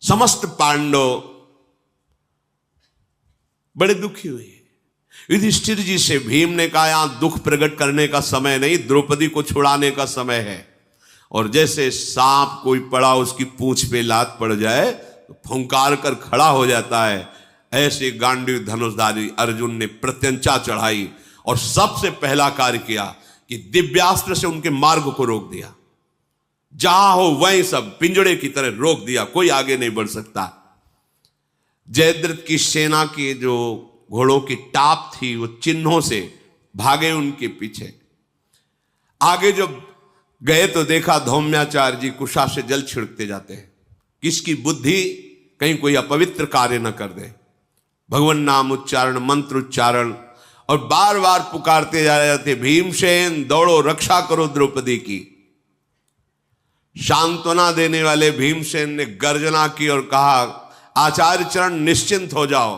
समस्त पांडव बड़े दुखी हुए। युधिष्ठिर जी से भीम ने कहा, यहां दुख प्रकट करने का समय नहीं, द्रौपदी को छुड़ाने का समय है। और जैसे सांप कोई पड़ा उसकी पूंछ पे लात पड़ जाए तो फुंकार कर खड़ा हो जाता है, ऐसे गांडीव धनुषधारी अर्जुन ने प्रत्यंचा चढ़ाई और सबसे पहला कार्य किया कि दिव्यास्त्र से उनके मार्ग को रोक दिया। जहां हो वहीं सब पिंजड़े की तरह रोक दिया, कोई आगे नहीं बढ़ सकता। जयद्रथ की सेना की जो घोड़ों की टाप थी वो चिन्हों से भागे उनके पीछे। आगे जब गए तो देखा धौम्याचार्य जी कुशा से जल छिड़कते जाते हैं। किसकी बुद्धि कहीं कोई अपवित्र कार्य न कर दे। भगवान नाम उच्चारण, मंत्र उच्चारण और बार बार पुकारते जा रहे थे, भीमसेन दौड़ो, रक्षा करो द्रौपदी की। सांत्वना देने वाले भीमसेन ने गर्जना की और कहा, आचार्य चरण निश्चिंत हो जाओ,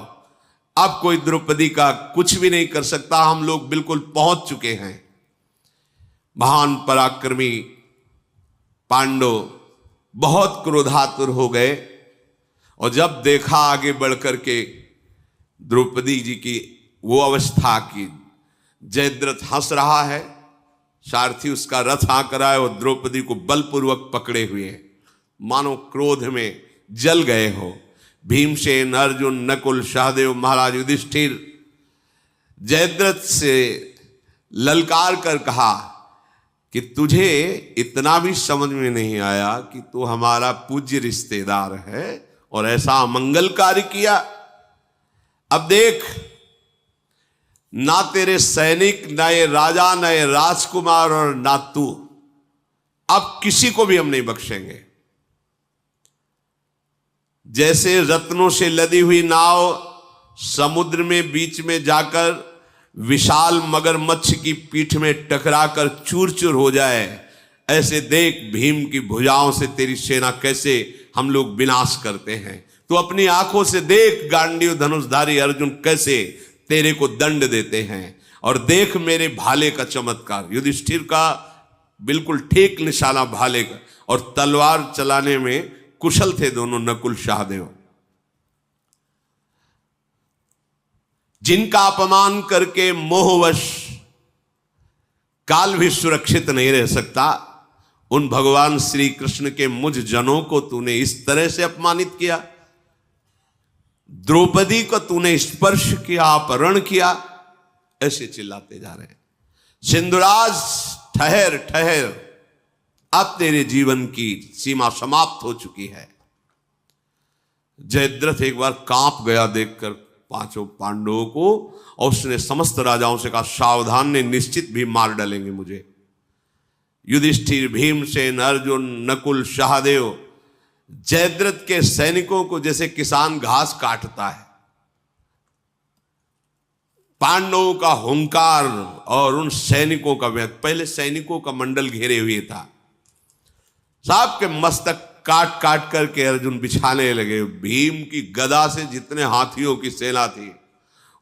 अब कोई द्रौपदी का कुछ भी नहीं कर सकता, हम लोग बिल्कुल पहुंच चुके हैं। महान पराक्रमी पांडव बहुत क्रोधातुर हो गए और जब देखा आगे बढ़कर के द्रौपदी जी की वो अवस्था की जयद्रथ हंस रहा है, सारथी उसका रथ हाँक रहा है और द्रौपदी को बलपूर्वक पकड़े हुए, मानो क्रोध में जल गए हो। भीमसेन, अर्जुन, नकुल, सहदेव, महाराज युधिष्ठिर जयद्रथ से ललकार कर कहा कि तुझे इतना भी समझ में नहीं आया कि तू हमारा पूज्य रिश्तेदार है और ऐसा अमंगल कार्य किया। अब देख, ना तेरे सैनिक, ना ये राजा, ना ये राजकुमार और ना तू, अब किसी को भी हम नहीं बख्शेंगे। जैसे रत्नों से लदी हुई नाव समुद्र में बीच में जाकर विशाल मगरमच्छ की पीठ में टकराकर चूर चूर हो जाए, ऐसे देख भीम की भुजाओं से तेरी सेना कैसे हम लोग विनाश करते हैं। तो अपनी आंखों से देख गांडीव धनुषधारी अर्जुन कैसे तेरे को दंड देते हैं। और देख मेरे भाले का चमत्कार। युधिष्ठिर का बिल्कुल ठीक निशाना भाले का, और तलवार चलाने में कुशल थे दोनों नकुल सहदेव। जिनका अपमान करके मोहवश काल भी सुरक्षित नहीं रह सकता, उन भगवान श्री कृष्ण के मुझ जनों को तूने इस तरह से अपमानित किया। द्रौपदी को तूने स्पर्श किया, अपहरण किया, ऐसे चिल्लाते जा रहे हैं। सिंधुराज ठहर ठहर, अब तेरे जीवन की सीमा समाप्त हो चुकी है। जयद्रथ एक बार कांप गया देखकर पांचों पांडवों को, और उसने समस्त राजाओं से कहा, सावधान ने निश्चित भी मार डालेंगे मुझे। युधिष्ठिर, भीमसेन, अर्जुन, नकुल, सहदेव जयद्रथ के सैनिकों को जैसे किसान घास काटता है, पांडवों का हुंकार और उन सैनिकों का व्यक्त। पहले सैनिकों का मंडल घेरे हुए था, साहब के मस्तक काट काट करके अर्जुन बिछाने लगे। भीम की गदा से जितने हाथियों की सेना थी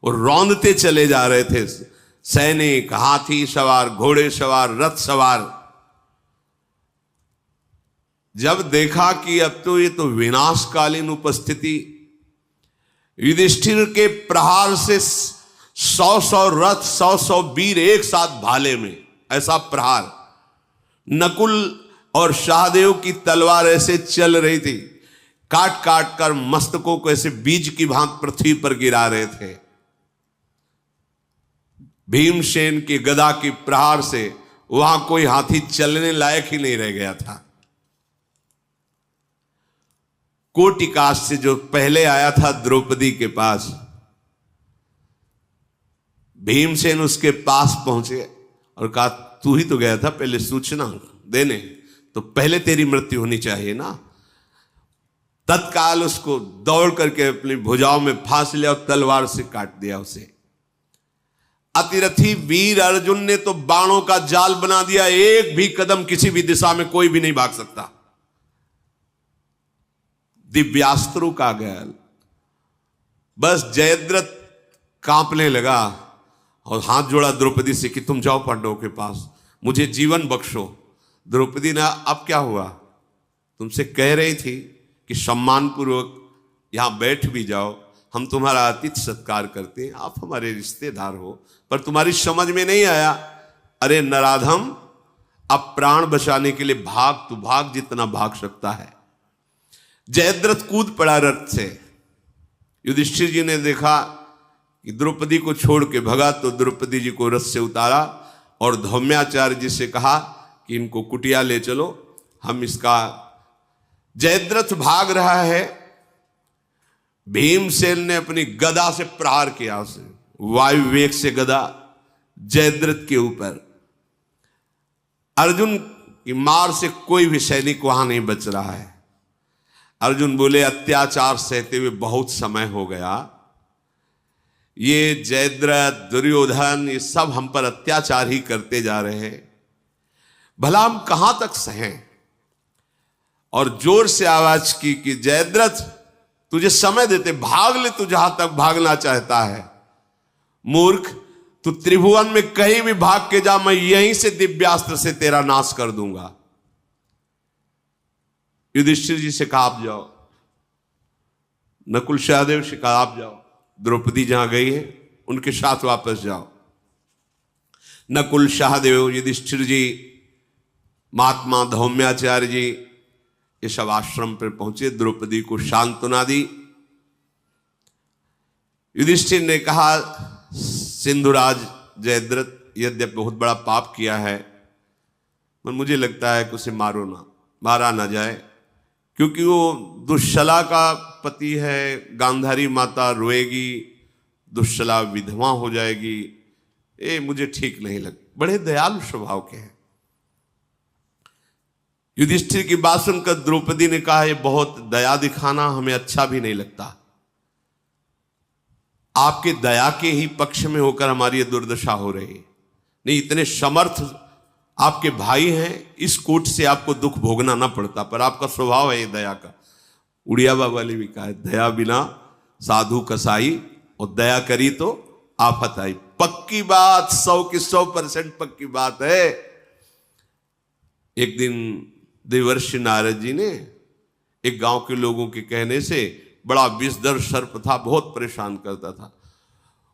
वो रौंदते चले जा रहे थे। सैनिक, हाथी सवार, घोड़े सवार, रथ सवार। जब देखा कि अब तो ये तो विनाशकालीन उपस्थिति, युधिष्ठिर के प्रहार से 100-100 रथ, 100-100 वीर एक साथ भाले में, ऐसा प्रहार। नकुल और सहदेव की तलवार ऐसे चल रही थी, काट काट कर मस्तकों को ऐसे बीज की भांति पृथ्वी पर गिरा रहे थे। भीमसेन की गदा की प्रहार से वहां कोई हाथी चलने लायक ही नहीं रह गया था। कोटिकाश से जो पहले आया था द्रौपदी के पास, भीमसेन उसके पास पहुंचे और कहा, तू ही तो गया था पहले सूचना देने, तो पहले तेरी मृत्यु होनी चाहिए ना। तत्काल उसको दौड़ करके अपनी भुजाओं में फांस लिया और तलवार से काट दिया उसे। अतिरथी वीर अर्जुन ने तो बाणों का जाल बना दिया, एक भी कदम किसी भी दिशा में कोई भी नहीं भाग सकता। दिव्यास्त्रों का गैल, बस जयद्रथ कांपने लगा और हाथ जोड़ा द्रौपदी से कि तुम जाओ पांडवों के पास, मुझे जीवन बख्शो। द्रौपदी ने, अब क्या हुआ, तुमसे कह रही थी कि सम्मानपूर्वक यहाँ बैठ भी जाओ, हम तुम्हारा अतिथि सत्कार करते हैं, आप हमारे रिश्तेदार हो, पर तुम्हारी समझ में नहीं आया। अरे नराधम, अब प्राण बचाने के लिए भाग, तू भाग जितना भाग सकता है। जयद्रथ कूद पड़ा रथ से। युधिष्ठिर जी ने देखा कि द्रौपदी को छोड़ के भगा, तो द्रौपदी जी को रथ से उतारा और धौम्याचार्य जी से कहा कि इनको कुटिया ले चलो, हम इसका। जयद्रथ भाग रहा है, भीमसेन ने अपनी गदा से प्रहार किया उसे, वायु वेग से गदा जयद्रथ के ऊपर। अर्जुन की मार से कोई भी सैनिक वहां नहीं बच रहा है। अर्जुन बोले, अत्याचार सहते हुए बहुत समय हो गया, ये जयद्रथ, दुर्योधन, ये सब हम पर अत्याचार ही करते जा रहे हैं, भला हम कहां तक सहें। और जोर से आवाज की कि जयद्रथ, तुझे समय देते, भाग ले, तू जहां तक भागना चाहता है। मूर्ख, तू त्रिभुवन में कहीं भी भाग के जा, मैं यहीं से दिव्यास्त्र से तेरा नाश कर दूंगा। युधिष्ठिर जी से कहा आप जाओ, नकुल सहदेव से कहा आप जाओ, द्रौपदी जहां गई है उनके साथ वापस जाओ। नकुल सहदेव, युधिष्ठिर जी, महात्मा धौम्याचार्य जी, ये सब आश्रम पर पहुंचे, द्रौपदी को सांत्वना दी। युधिष्ठिर ने कहा, सिंधुराज जयद्रथ यद्यपि बहुत बड़ा पाप किया है, पर मुझे लगता है कि उसे मारा ना जाए, क्योंकि वो दुश्शला का पति है, गांधारी माता रोएगी, दुश्शला विधवा हो जाएगी, ये मुझे ठीक नहीं लग। बड़े दयालु स्वभाव के हैं। युधिष्ठिर की बात सुनकर द्रौपदी ने कहा, ये बहुत दया दिखाना हमें अच्छा भी नहीं लगता, आपके दया के ही पक्ष में होकर हमारी ये दुर्दशा हो रही है। नहीं, इतने समर्थ आपके भाई हैं, इस कोट से आपको दुख भोगना ना पड़ता, पर आपका स्वभाव है ये दया का। उड़िया बाबा ने भी कहा है, दया बिना साधु कसाई, और दया करी तो आफत आई। पक्की बात, 100 की 100% पक्की बात है। एक दिन देवर्षि नारद जी ने एक गांव के लोगों के कहने से, बड़ा विषधर सर्प था, बहुत परेशान करता था,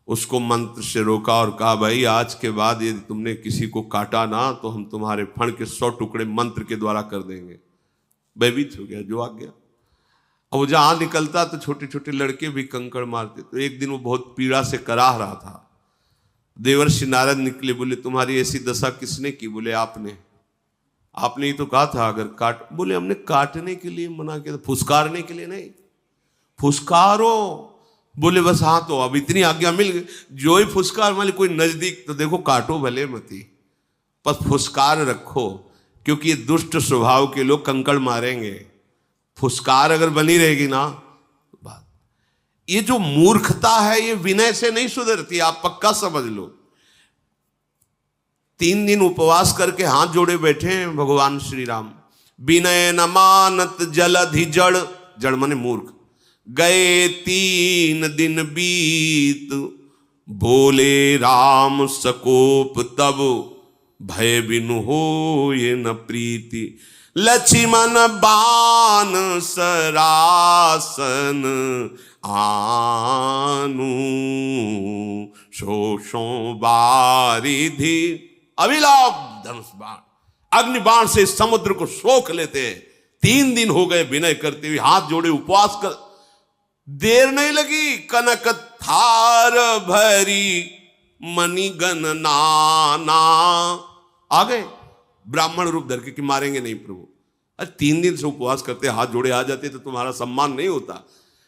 उसको मंत्र से रोका और कहा, भाई आज के बाद यदि तुमने किसी को काटा ना, तो हम तुम्हारे फण के 100 टुकड़े मंत्र के द्वारा कर देंगे। भयभीत हो गया, जो आ गया। और वो जहां निकलता तो छोटे छोटे लड़के भी कंकड़ मारते। तो एक दिन वो बहुत पीड़ा से कराह रहा था, देवर्षि नारद निकले, बोले तुम्हारी ऐसी दशा किसने की? बोले आपने ही तो कहा था अगर काट। बोले हमने काटने के लिए मना किया था, फुसकारने के लिए नहीं। फुसकारो। बोले बस हाँ, तो अब इतनी आज्ञा मिल गई, जो ही फुसकार वाले कोई नजदीक तो देखो, काटो भले मती, बस फुसकार रखो, क्योंकि ये दुष्ट स्वभाव के लोग कंकड़ मारेंगे। फुसकार अगर बनी रहेगी ना बात, ये जो मूर्खता है ये विनय से नहीं सुधरती, आप पक्का समझ लो। 3 दिन उपवास करके हाथ जोड़े बैठे हैं भगवान श्री राम। विनय न मानत जलधि जड़, जड़ माने मूर्ख। गए 3 दिन बीत, बोले राम सकोप तब, भय बिनु हो ये न प्रीति। लक्ष्मण बाण सरासन आनु, शोषो बारिधि अभिलाप धनुष बाण। अग्नि बाण से समुद्र को सोख लेते हैं। 3 दिन हो गए विनय करते हुए, हाथ जोड़े उपवास कर। देर नहीं लगी, कनक थार भरी मणिगण नाना आ गए ब्राह्मण रूप धर के कि मारेंगे नहीं प्रभु। अरे 3 दिन से उपवास करते, हाथ जोड़े आ जाते तो तुम्हारा सम्मान नहीं होता।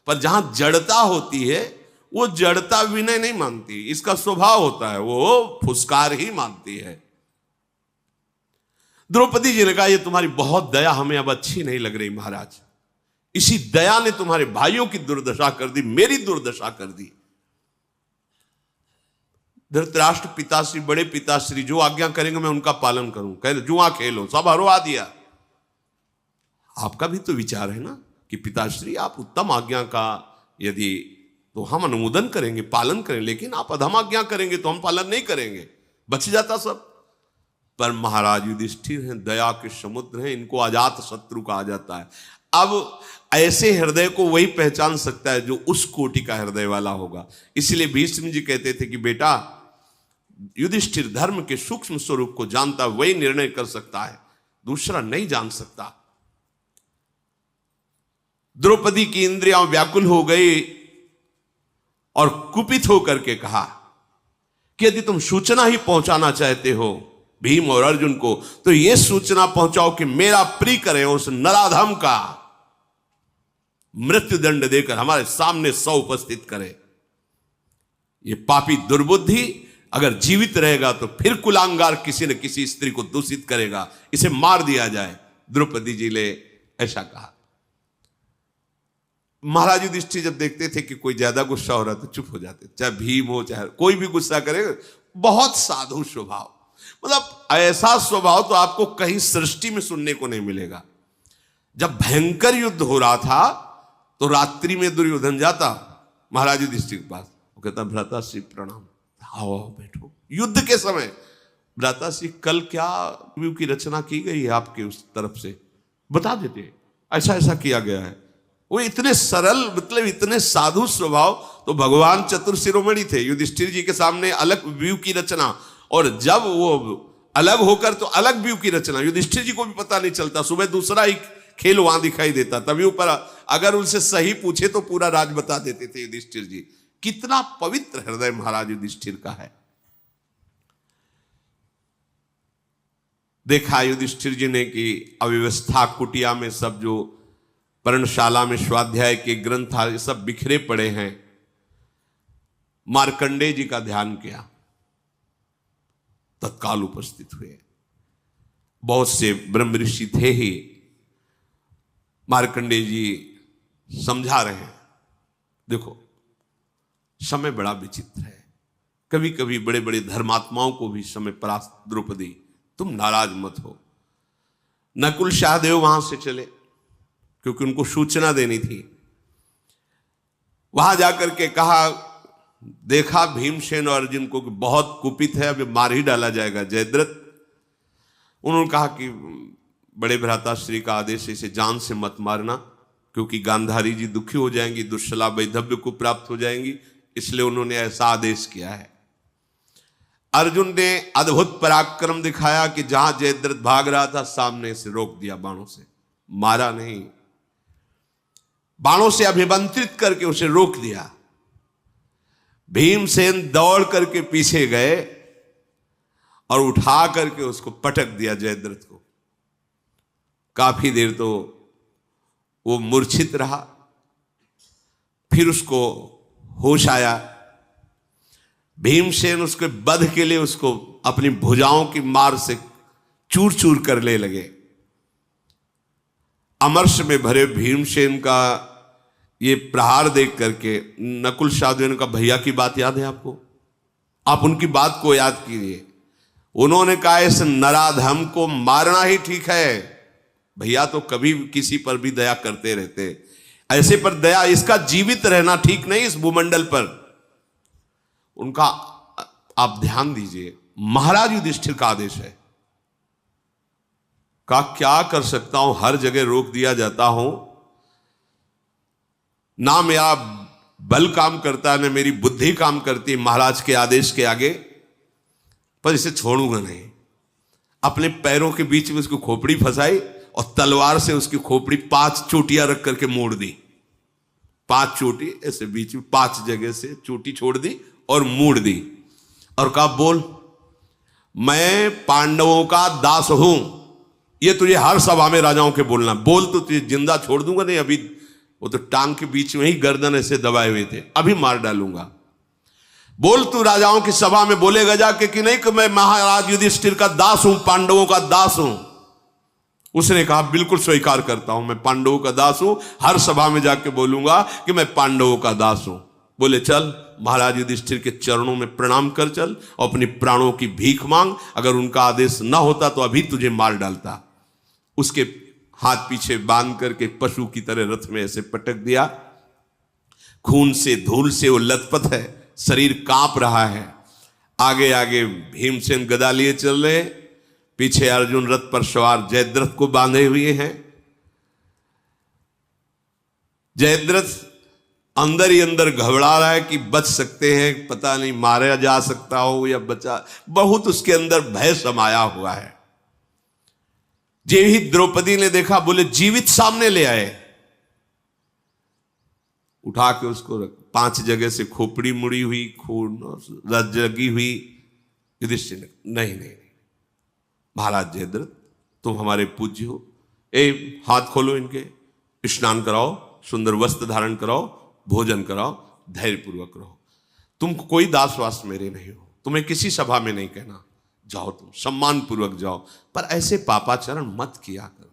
पर जहां जड़ता होती है, वो जड़ता विनय नहीं मानती, इसका स्वभाव होता है, वो फुसकार ही मानती है। द्रौपदी जी ने कहा, ये तुम्हारी बहुत दया हमें अब अच्छी नहीं लग रही महाराज। इसी दया ने तुम्हारे भाइयों की दुर्दशा कर दी, मेरी दुर्दशा कर दी। धृतराष्ट्र पिताश्री, बड़े पिताश्री जो आज्ञा करेंगे मैं उनका पालन करूं। कह जुआ खेलो, सब हरवा दिया। आपका भी तो विचार है ना कि पिताश्री आप उत्तम आज्ञा का यदि तो हम अनुमोदन करेंगे, पालन करें, लेकिन आप अधम आज्ञा करेंगे तो हम पालन नहीं करेंगे, बच जाता सब। पर महाराज युधिष्ठिर हैं, दया के समुद्र हैं, इनको अजात शत्रु कहा जाता है। अब ऐसे हृदय को वही पहचान सकता है जो उस कोटि का हृदय वाला होगा। इसलिए भीष्म जी कहते थे कि बेटा, युधिष्ठिर धर्म के सूक्ष्म स्वरूप को जानता, वही निर्णय कर सकता है, दूसरा नहीं जान सकता। द्रौपदी की इंद्रियां व्याकुल हो गई और कुपित होकर के कहा कि यदि तुम सूचना ही पहुंचाना चाहते हो भीम और अर्जुन को, तो यह सूचना पहुंचाओ कि मेरा प्रिय करे उस नराधम का मृत्युदंड देकर हमारे सामने सौ उपस्थित करे। ये पापी दुर्बुद्धि अगर जीवित रहेगा तो फिर कुलांगार किसी न किसी स्त्री को दूषित करेगा, इसे मार दिया जाए। द्रौपदी जी ने ऐसा कहा। महाराज युधिष्ठिर जब देखते थे कि कोई ज्यादा गुस्सा हो रहा तो चुप हो जाते, चाहे भीम हो चाहे कोई भी गुस्सा करे। बहुत साधु स्वभाव, मतलब ऐसा स्वभाव तो आपको कहीं सृष्टि में सुनने को नहीं मिलेगा। जब भयंकर युद्ध हो रहा था तो रात्रि में दुर्योधन जाता महाराज युधिष्ठिर के पास, वो कहता भ्राताश्री प्रणाम, आओ बैठो। युद्ध के समय भ्राताश्री कल क्या व्यू की रचना की गई है आपके उस तरफ से, बता देते, ऐसा ऐसा किया गया है। वो इतने सरल, मतलब इतने साधु स्वभाव। तो भगवान चतुर शिरोमणि थे, युधिष्ठिर जी के सामने अलग व्यू की रचना, और जब वो अलग होकर तो अलग व्यू की रचना, युधिष्ठिर जी को भी पता नहीं चलता, सुबह दूसरा ही खेल वहां दिखाई देता। तभी ऊपर अगर उनसे सही पूछे तो पूरा राज बता देते थे युधिष्ठिर जी। कितना पवित्र हृदय महाराज युधिष्ठिर का है। देखा युधिष्ठिर जी ने कि अव्यवस्था कुटिया में सब जो पर्णशाला में स्वाध्याय के ग्रंथ ये सब बिखरे पड़े हैं। मार्कंडेय जी का ध्यान किया, तत्काल उपस्थित हुए। बहुत से ब्रह्म ऋषि थे ही। मार्कंडेय जी समझा रहे हैं, देखो समय बड़ा विचित्र है, कभी कभी बड़े बड़े धर्मात्माओं को भी समय परास्त। द्रौपदी तुम नाराज मत हो। नकुल सहदेव वहां से चले क्योंकि उनको सूचना देनी थी। वहां जाकर के कहा, देखा भीमसेन और अर्जुन को कि बहुत कुपित है, अभी मार ही डाला जाएगा जयद्रथ। उन्होंने कहा कि बड़े भ्राताश्री का आदेश, इसे जान से मत मारना क्योंकि गांधारी जी दुखी हो जाएंगी, दुश्शला वैधव्य को प्राप्त हो जाएंगी, इसलिए उन्होंने ऐसा आदेश किया है। अर्जुन ने अद्भुत पराक्रम दिखाया कि जहां जयद्रथ भाग रहा था सामने से रोक दिया बाणों से, मारा नहीं, बाणों से अभिमंत्रित करके उसे रोक दिया। भीमसेन दौड़ करके पीछे गए और उठा करके उसको पटक दिया जयद्रथ को। काफी देर तो वो मूर्छित रहा, फिर उसको होश आया। भीमसेन उसके वध के लिए उसको अपनी भुजाओं की मार से चूर चूर करने लगे। अमर्ष में भरे भीमसेन का ये प्रहार देख करके नकुल सहदेव का, भैया की बात याद है आपको? आप उनकी बात को याद कीजिए। उन्होंने कहा इस नराधम को मारना ही ठीक है। भैया तो कभी किसी पर भी दया करते रहते, ऐसे पर दया, इसका जीवित रहना ठीक नहीं इस भूमंडल पर। उनका आप ध्यान दीजिए, महाराज युधिष्ठिर का आदेश है। का क्या कर सकता हूं, हर जगह रोक दिया जाता हूं, ना मेरा बल काम करता है ना मेरी बुद्धि काम करती है महाराज के आदेश के आगे, पर इसे छोड़ूंगा नहीं। अपने पैरों के बीच में उसको खोपड़ी फंसाई और तलवार से उसकी खोपड़ी 5 चोटियां रख करके मोड़ दी। 5 चोटी ऐसे बीच में 5 जगह से चोटी छोड़ दी और मोड़ दी, और कहा बोल मैं पांडवों का दास हूं। ये तुझे हर सभा में राजाओं के बोलना, बोल तो तुझे जिंदा छोड़ दूंगा नहीं, अभी वो तो टांग के बीच में ही गर्दन ऐसे दबाए हुए थे, अभी मार डालूंगा। बोल तू राजाओं की सभा में बोलेगा जाके कि नहीं कि मैं महाराज युधिष्ठिर का दास हूं, पांडवों का दास हूं। उसने कहा बिल्कुल स्वीकार करता हूं, मैं पांडवों का दास हूं, हर सभा में जाके बोलूंगा कि मैं पांडवों का दास हूं। बोले चल महाराज युधिष्ठिर के चरणों में प्रणाम कर चल और अपनी प्राणों की भीख मांग, अगर उनका आदेश ना होता तो अभी तुझे मार डालता। उसके हाथ पीछे बांध करके पशु की तरह रथ में ऐसे पटक दिया। खून से धूल से वो लथपथ है, शरीर कांप रहा है। आगे आगे भीमसेन गदा लिए चल रहे, पीछे अर्जुन रथ पर सवार जयद्रथ को बांधे हुए हैं। जयद्रथ अंदर ही अंदर घबरा रहा है कि बच सकते हैं, पता नहीं मारा जा सकता हो या बचा, बहुत उसके अंदर भय समाया हुआ है। जे ही द्रौपदी ने देखा, बोले जीवित सामने ले आए, उठा के उसको 5 जगह से खोपड़ी मुड़ी हुई, खून रज लगी हुई। युधिष्ठिर ने नहीं नहीं, महाराज जयद्रथ तुम हमारे पूज्य हो, हाथ खोलो, इनके स्नान कराओ, सुंदर वस्त्र धारण कराओ, भोजन कराओ, धैर्यपूर्वक रहो, तुम कोई दासवास मेरे नहीं हो, तुम्हें किसी सभा में नहीं कहना, जाओ तुम सम्मान पूर्वक जाओ, पर ऐसे पापाचरण मत किया करो।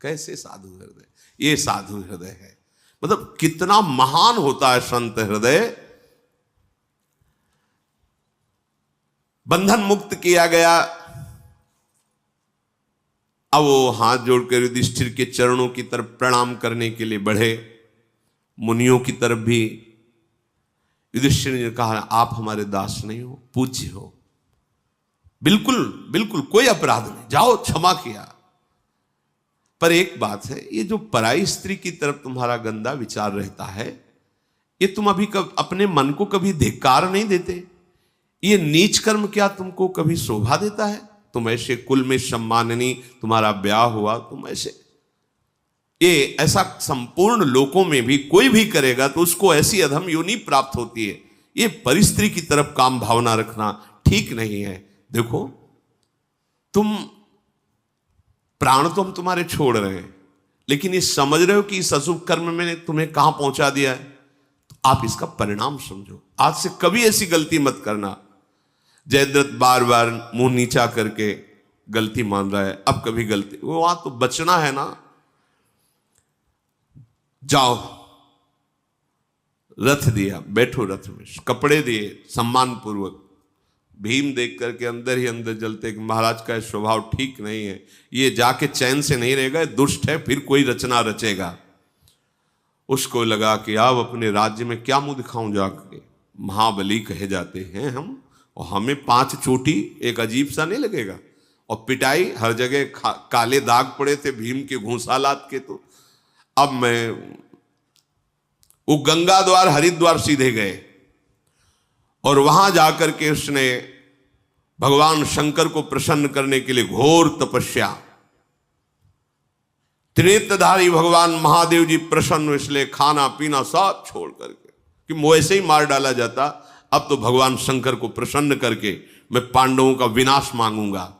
कैसे साधु हृदय, ये साधु हृदय है, मतलब कितना महान होता है संत हृदय। बंधन मुक्त किया गया। अब वो हाथ जोड़कर युधिष्ठिर के चरणों की तरफ प्रणाम करने के लिए बढ़े, मुनियों की तरफ भी। युधिष्ठिर ने कहा आप हमारे दास नहीं हो, पूज्य हो, बिल्कुल बिल्कुल कोई अपराध नहीं, जाओ, क्षमा किया। पर एक बात है, ये जो पराई स्त्री की तरफ तुम्हारा गंदा विचार रहता है, ये तुम अभी अपने मन को कभी धिक्कार नहीं देते? ये नीच कर्म क्या तुमको कभी शोभा देता है? तुम ऐसे कुल में सम्माननी, तुम्हारा ब्याह हुआ, तुम ऐसे, ये ऐसा संपूर्ण लोकों में भी कोई भी करेगा तो उसको ऐसी अधम योनि प्राप्त होती है। ये परिस्त्री की तरफ काम भावना रखना ठीक नहीं है। देखो, तुम प्राण तो हम तुम्हारे छोड़ रहे हैं, लेकिन ये समझ रहे हो कि इस अशुभ कर्म में तुम्हें कहां पहुंचा दिया है, तो आप इसका परिणाम समझो। आज से कभी ऐसी गलती मत करना। जयद्रथ बार बार मुंह नीचा करके गलती मान रहा है, अब कभी गलती, वो वहां तो बचना है ना। जाओ, रथ दिया, बैठो रथ में, कपड़े दिए सम्मान पूर्वक। भीम देख करके अंदर ही अंदर जलते कि महाराज का स्वभाव ठीक नहीं है, ये जाके चैन से नहीं रहेगा, दुष्ट है, फिर कोई रचना रचेगा। उसको लगा कि अब अपने राज्य में क्या मुंह दिखाऊं जाके, महाबली कहे जाते हैं हम, और हमें 5 चोटी एक अजीब सा नहीं लगेगा। और पिटाई हर जगह, काले दाग पड़े थे भीम के घूंसालात के। तो अब मैं, वो गंगा द्वार हरिद्वार सीधे गए और वहां जाकर के उसने भगवान शंकर को प्रसन्न करने के लिए घोर तपस्या। त्रिनेत्रधारी भगवान महादेव जी प्रसन्न, इसलिए खाना पीना सब छोड़ करके, कि मुझे ऐसे ही मार डाला जाता, अब तो भगवान शंकर को प्रसन्न करके मैं पांडवों का विनाश मांगूंगा।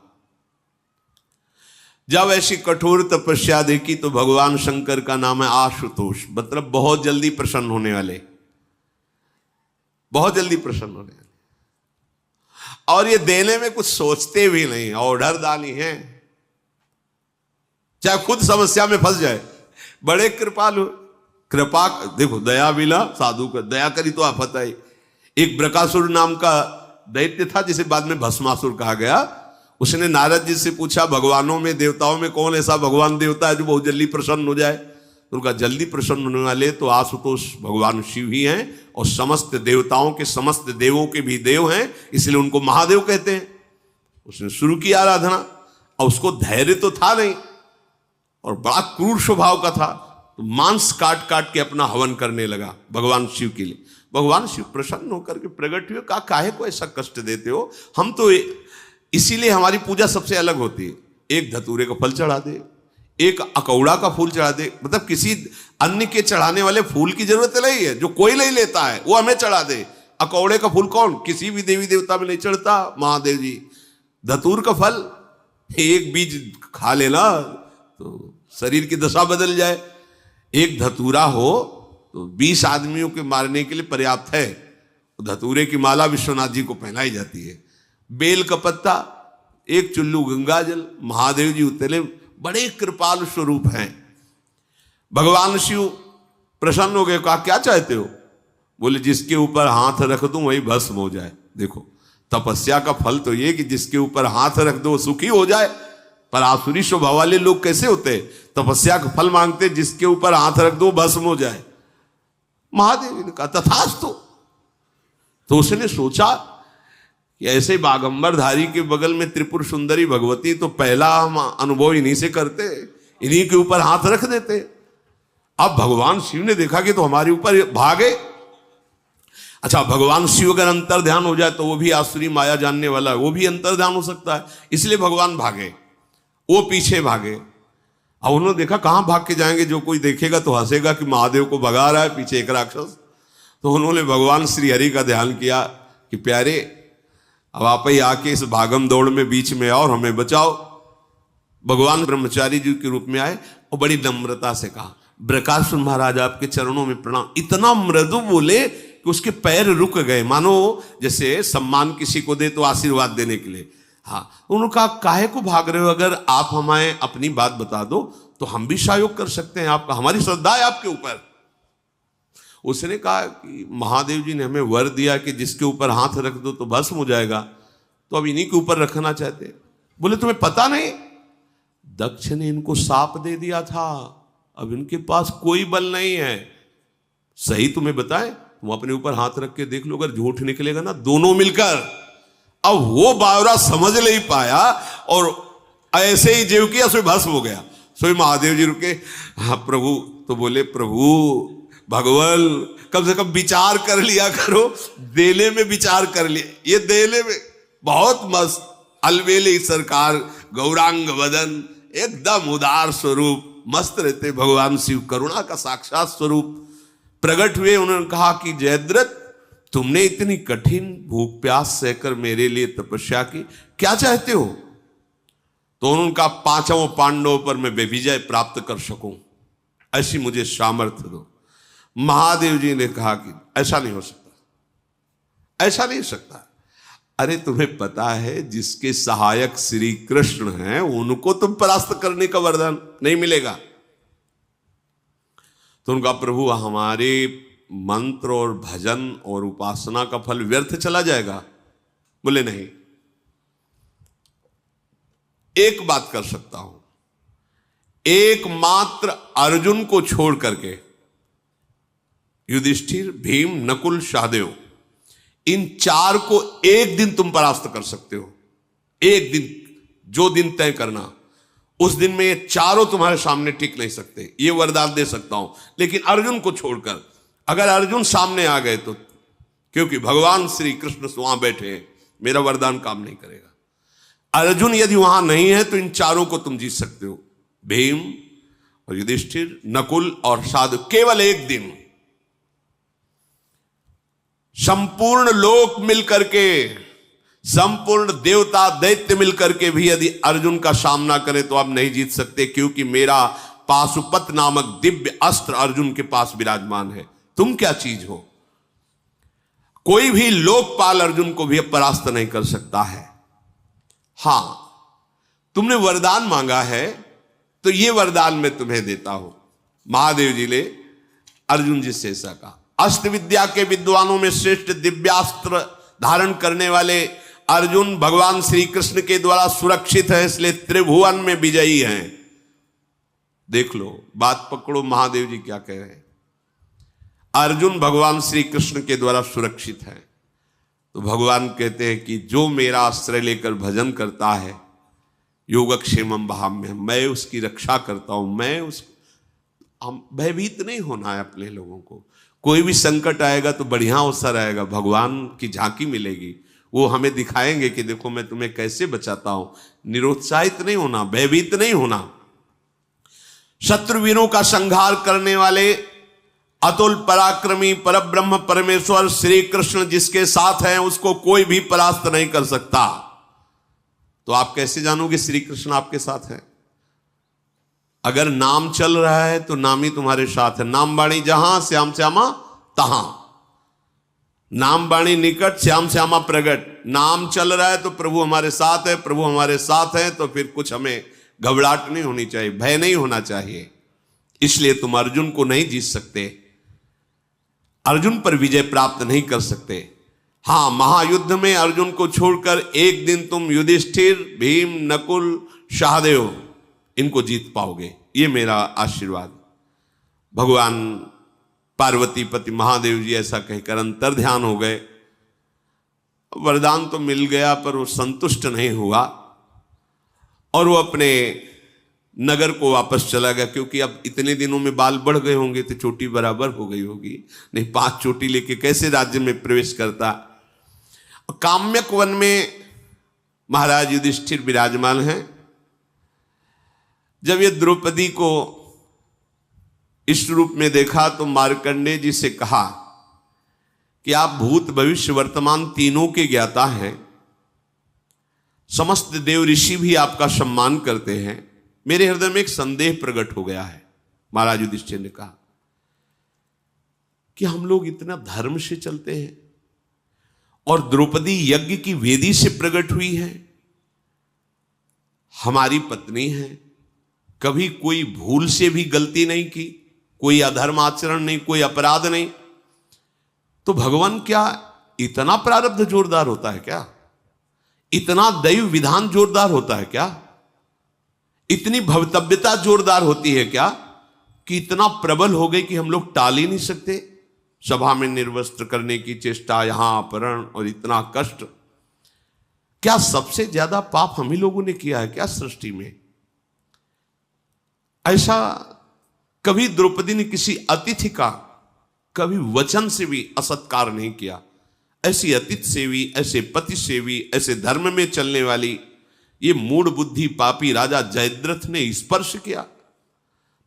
जब ऐसी कठोर तपस्या देखी तो भगवान शंकर का नाम है आशुतोष, मतलब बहुत जल्दी प्रसन्न होने वाले, बहुत जल्दी प्रसन्न होने वाले। और ये देने में कुछ सोचते भी नहीं, ऑर्डर दानी है, चाहे खुद समस्या में फंस जाए, बड़े कृपालु। कृपा देखो, दया बिना साधु का, दया करी तो आफत आई। एक ब्रकासुर नाम का दैत्य था जिसे बाद में भस्मासुर कहा गया। उसने नारद जी से पूछा, भगवानों में देवताओं में कौन ऐसा भगवान देवता है जो बहुत जल्दी प्रसन्न हो जाए? तो उनका जल्दी प्रसन्न होने वाले तो आशुतोष भगवान शिव ही हैं, और समस्त देवताओं के, समस्त देवों के भी देव हैं, इसलिए उनको महादेव कहते हैं। उसने शुरू की आराधना, और उसको धैर्य तो था नहीं और बड़ा क्रूर स्वभाव का था, तो मांस काट काट के अपना हवन करने लगा भगवान शिव के लिए। भगवान शिव प्रसन्न होकर के प्रकट हुए, कहा काहे को ऐसा कष्ट देते हो, हम तो इसीलिए हमारी पूजा सबसे अलग होती है, एक धतूरे का फल चढ़ा दे, एक अकौड़ा का फूल चढ़ा दे, मतलब किसी अन्य के चढ़ाने वाले फूल की जरूरत नहीं है, जो कोई नहीं लेता है वो हमें चढ़ा दे। अकौड़े का फूल कौन, किसी भी देवी देवता में नहीं चढ़ता, महादेव जी। धतूर का फल, एक बीज खा लेना तो शरीर की दशा बदल जाए। एक धतूरा हो तो 20 आदमियों के मारने के लिए पर्याप्त है। धतूरे की माला विश्वनाथ जी को पहनाई जाती है। बेल का पत्ता, एक चुल्लू गंगा जल, महादेव जी उतरे, बड़े कृपाल स्वरूप हैं। भगवान शिव प्रसन्न हो गए, कहा क्या चाहते हो? बोले जिसके ऊपर हाथ रख दूं वही भस्म हो जाए। देखो, तपस्या का फल तो ये कि जिसके ऊपर हाथ रख दो सुखी हो जाए। पर आसुरी स्वभाव वाले लोग कैसे होते, तपस्या का फल मांगते, जिसके ऊपर हाथ रख दो भस्म हो जाए। महादेव ने कहा तथास्तु। तो उसने सोचा कि ऐसे बागंबरधारी के बगल में त्रिपुर सुंदरी भगवती, तो पहला हम अनुभव इन्हीं से करते, इन्हीं के ऊपर हाथ रख देते। अब भगवान शिव ने देखा कि तो हमारे ऊपर भागे। अच्छा, भगवान शिव अगर अंतर ध्यान हो जाए तो वो भी आसुरी माया जानने वाला है, वो भी अंतर ध्यान हो सकता है, इसलिए भगवान भागे, वो पीछे भागे। अब उन्होंने देखा कहां भाग के जाएंगे, जो कोई देखेगा तो हंसेगा कि महादेव को भगा रहा है पीछे एक राक्षस। तो उन्होंने भगवान श्री हरि का ध्यान किया कि प्यारे अब आप ही आके इस भागम दौड़ में बीच में आओ और हमें बचाओ। भगवान ब्रह्मचारी जी के रूप में आए और बड़ी नम्रता से कहा, प्रकाश महाराज आपके चरणों में प्रणाम। इतना मृदु बोले कि उसके पैर रुक गए, मानो जैसे सम्मान किसी को दे तो आशीर्वाद देने के लिए। हाँ, उन्होंने कहा काहे को भाग रहे हो, अगर आप हमें अपनी बात बता दो तो हम भी सहयोग कर सकते हैं आपका, हमारी श्रद्धा है आपके ऊपर। उसने कहा कि महादेव जी ने हमें वर दिया कि जिसके ऊपर हाथ रख दो तो भस्म हो जाएगा, तो अब इन्हीं के ऊपर रखना चाहते। बोले तुम्हें पता नहीं, दक्ष ने इनको साप दे दिया था, अब इनके पास कोई बल नहीं है। सही तुम्हें बताएं, तुम अपने ऊपर हाथ रख के देख लो, अगर झूठ निकलेगा ना दोनों मिलकर। अब वो बावरा समझ नहीं पाया और ऐसे ही जेव किया, सो भस्म हो गया। सो महादेव जी रुके, हाँ प्रभु। तो बोले प्रभु भगवान कम से कम विचार कर लिया करो, देले में विचार कर लिया, ये देले में बहुत मस्त अलवेले सरकार, गौरांग वदन, एकदम उदार स्वरूप, मस्त रहते भगवान शिव, करुणा का साक्षात स्वरूप प्रकट हुए। उन्होंने कहा कि जयद्रथ तुमने इतनी कठिन भूख प्यास सहकर मेरे लिए तपस्या की, क्या चाहते हो? तो उनका पांचों पांडवों पर मैं विजय प्राप्त कर सकूं, ऐसी मुझे सामर्थ्य दो। महादेव जी ने कहा कि ऐसा नहीं हो सकता, ऐसा नहीं हो सकता। अरे तुम्हें पता है जिसके सहायक श्री कृष्ण हैं उनको तुम परास्त करने का वरदान नहीं मिलेगा। तो उनका प्रभु हमारे मंत्र और भजन और उपासना का फल व्यर्थ चला जाएगा? बोले नहीं, एक बात कर सकता हूं, एकमात्र अर्जुन को छोड़ करके युधिष्ठिर, भीम, नकुल, सहदेव, इन चार को एक दिन तुम परास्त कर सकते हो। एक दिन, जो दिन तय करना, उस दिन में ये चारों तुम्हारे सामने टिक नहीं सकते, ये वरदान दे सकता हूं। लेकिन अर्जुन को छोड़कर, अगर अर्जुन सामने आ गए तो, क्योंकि भगवान श्री कृष्ण वहां बैठे हैं, मेरा वरदान काम नहीं करेगा। अर्जुन यदि वहां नहीं है तो इन चारों को तुम जीत सकते हो, भीम और युधिष्ठिर, नकुल और सहदेव, केवल एक दिन। संपूर्ण लोक मिलकर के, संपूर्ण देवता दैत्य मिलकर के भी यदि अर्जुन का सामना करें तो आप नहीं जीत सकते, क्योंकि मेरा पाशुपत नामक दिव्य अस्त्र अर्जुन के पास विराजमान है। तुम क्या चीज हो? कोई भी लोकपाल अर्जुन को भी परास्त नहीं कर सकता है। हां, तुमने वरदान मांगा है तो ये वरदान मैं तुम्हें देता हूं। महादेव जी ने अर्जुन जी से ऐसा कहा, अस्त्र विद्या के विद्वानों में श्रेष्ठ दिव्यास्त्र धारण करने वाले अर्जुन भगवान श्री कृष्ण के द्वारा सुरक्षित है, इसलिए त्रिभुवन में विजयी हैं। देख लो, बात पकड़ो, महादेव जी क्या कह रहे हैं। अर्जुन भगवान श्री कृष्ण के द्वारा सुरक्षित है, तो भगवान कहते हैं कि जो मेरा आश्रय लेकर भजन करता है, योगक्षेमम वहाम्यहम्, मैं उसकी रक्षा करता हूं। मैं भयभीत नहीं होना है अपने लोगों को। कोई भी संकट आएगा तो बढ़िया अवसर आएगा, भगवान की झांकी मिलेगी, वो हमें दिखाएंगे कि देखो मैं तुम्हें कैसे बचाता हूं। निरुत्साहित नहीं होना, भयभीत नहीं होना। शत्रुवीरों का संहार करने वाले अतुल पराक्रमी परब्रह्म परमेश्वर श्री कृष्ण जिसके साथ हैं, उसको कोई भी परास्त नहीं कर सकता। तो आप कैसे जानोगे श्री कृष्ण आपके साथ है? अगर नाम चल रहा है तो नाम ही तुम्हारे साथ है। नाम बाणी जहां, श्याम श्यामा तहां। नाम बाणी निकट, श्याम श्यामा प्रगट। नाम चल रहा है तो प्रभु हमारे साथ है, प्रभु हमारे साथ है, तो फिर कुछ हमें घबराहट नहीं होनी चाहिए, भय नहीं होना चाहिए। इसलिए तुम अर्जुन को नहीं जीत सकते, अर्जुन पर विजय प्राप्त नहीं कर सकते। हां, महायुद्ध में अर्जुन को छोड़कर एक दिन तुम युधिष्ठिर, भीम, नकुल, सहदेव, इनको जीत पाओगे, ये मेरा आशीर्वाद। भगवान पार्वती पति महादेव जी ऐसा कहकर अंतर ध्यान हो गए। वरदान तो मिल गया पर वो संतुष्ट नहीं हुआ और वो अपने नगर को वापस चला गया, क्योंकि अब इतने दिनों में बाल बढ़ गए होंगे तो चोटी बराबर हो गई होगी, नहीं 5 चोटी लेके कैसे राज्य में प्रवेश करता। काम्यक वन में महाराज युधिष्ठिर विराजमान हैं। जब ये द्रौपदी को इस रूप में देखा तो मार्कंडेय जी से कहा कि आप भूत भविष्य वर्तमान तीनों के ज्ञाता हैं, समस्त देव ऋषि भी आपका सम्मान करते हैं, मेरे हृदय में एक संदेह प्रकट हो गया है। महाराज युधिष्ठिर ने कहा कि हम लोग इतना धर्म से चलते हैं और द्रौपदी यज्ञ की वेदी से प्रकट हुई है, हमारी पत्नी है, कभी कोई भूल से भी गलती नहीं की, कोई अधर्म आचरण नहीं, कोई अपराध नहीं, तो भगवान क्या इतना प्रारब्ध जोरदार होता है क्या? इतना दैव विधान जोरदार होता है क्या? इतनी भवतव्यता जोरदार होती है क्या कि इतना प्रबल हो गई कि हम लोग टाल ही नहीं सकते? सभा में निर्वस्त्र करने की चेष्टा, यहां अपहरण और इतना कष्ट, क्या सबसे ज्यादा पाप हम ही लोगों ने किया है क्या सृष्टि में? ऐसा कभी द्रौपदी ने किसी अतिथि का कभी वचन से भी असत्कार नहीं किया। ऐसी अतिथि सेवी, ऐसे पति सेवी, ऐसे धर्म में चलने वाली ये मूढ़ बुद्धि पापी राजा जयद्रथ ने स्पर्श किया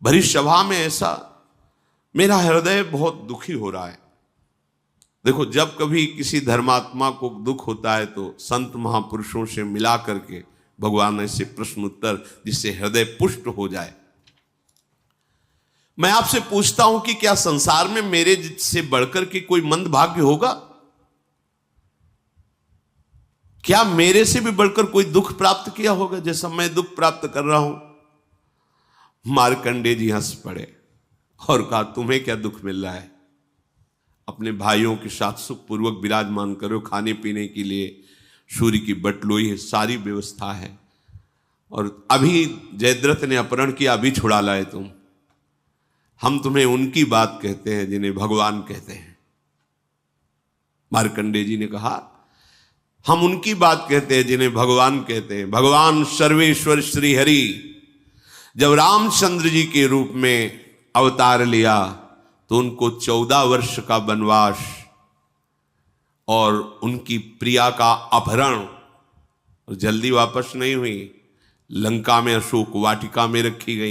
भरी सभा में। ऐसा मेरा हृदय बहुत दुखी हो रहा है। देखो, जब कभी किसी धर्मात्मा को दुख होता है तो संत महापुरुषों से मिला करके भगवान ऐसे प्रश्न उत्तर जिससे हृदय पुष्ट हो जाए। मैं आपसे पूछता हूं कि क्या संसार में मेरे से बढ़कर के कोई मंदभाग्य होगा? क्या मेरे से भी बढ़कर कोई दुख प्राप्त किया होगा जैसा मैं दुख प्राप्त कर रहा हूं? मार्कंडेय जी हंस पड़े और कहा, तुम्हें क्या दुख मिल रहा है? अपने भाइयों के साथ सुखपूर्वक विराजमान करो, खाने पीने के लिए सूर्य की बटलोई है, सारी व्यवस्था है, और अभी जयद्रथ ने अपहरण किया, अभी छुड़ा लाए तुम। हम तुम्हें उनकी बात कहते हैं जिन्हें भगवान कहते हैं। मार्कंडेय जी ने कहा, हम उनकी बात कहते हैं जिन्हें भगवान कहते हैं। भगवान सर्वेश्वर श्री हरि जब रामचंद्र जी के रूप में अवतार लिया तो उनको 14 वर्ष का वनवास और उनकी प्रिया का अपहरण, जल्दी वापस नहीं हुई, लंका में अशोक वाटिका में रखी गई।